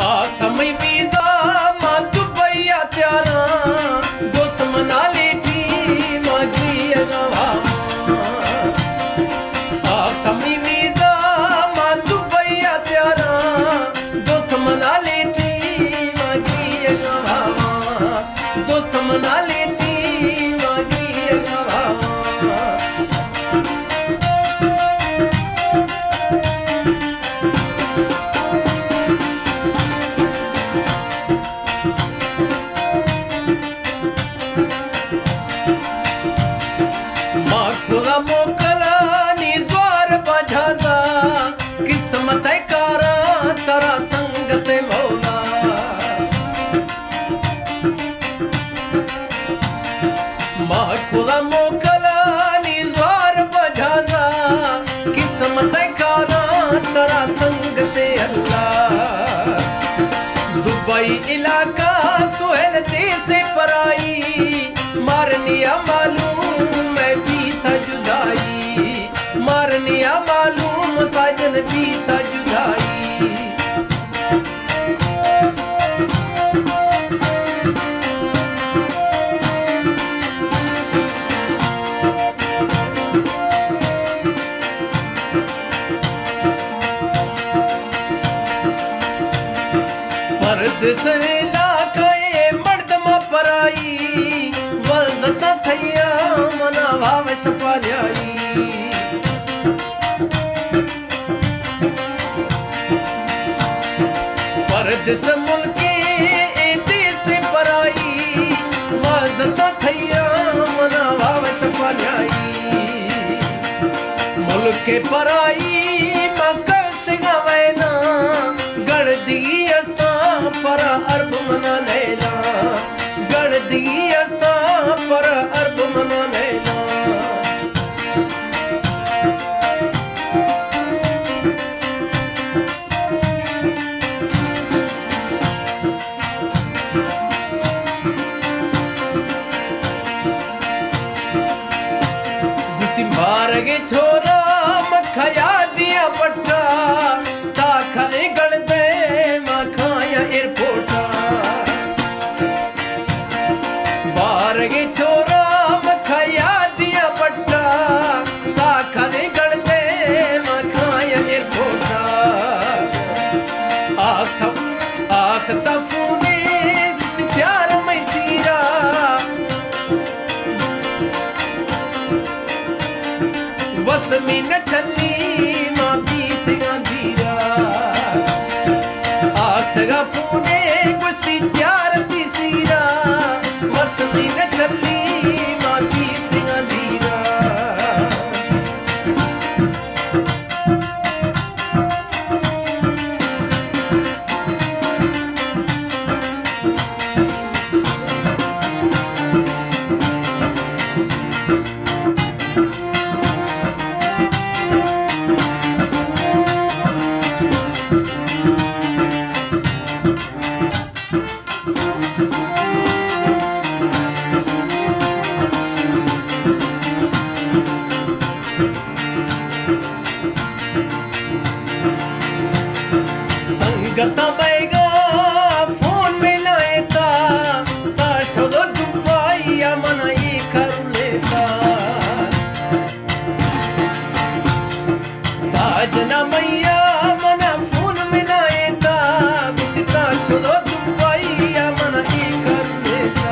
समय वीजा मां दुबई त्यारा दोस्त मना लेठी मागी अगवा समय वीजा मां दुबई त्यारा दोस्त मना लेठी मागी अगवा दोस्त मना लेठी मागी अगवा खुदा मोकला निद्वार बजादा किस्मत कारा तरा संगत मौला माँ खुदा मोकला निद्वार बजादा किस्मत कारा तरा संगत अल्लाह दुबई इलाका सुहेलते से पराई मारनिया मालूम मारनिया मालूम साजन भी था जुदाई पर्द से लाके मर्दमा पराई वजता थैया मना भाव सफा जाई जिस मुल्के देश पराई मदद थैया मना भाव सफाई मुल्क पराई मकस गवैना गढ़ दी असा पर अरब मना लेना गढ़ दी असा पर अरब मना लेना मारगे छोरा मखया दिया पट्टा ताखले गल दे मखाया एयरपोर्टा मारगे छोरा मखया दिया पट्टा ताखले गल दे मखाया एयरपोर्टा आख तफूने प्यार में सीरा बस में न चली माँ बीत धीरा आखगा फूने गुस्सी प्यार की सीरा बस में न चली माँ बीत धीरा संगता बैगा फोन में लाएता ताशो दुबई या मनाई कर लेता साजना मैया मना फोन में लाएता गुस्सा छोड़ो दुबई या मनाई कर लेता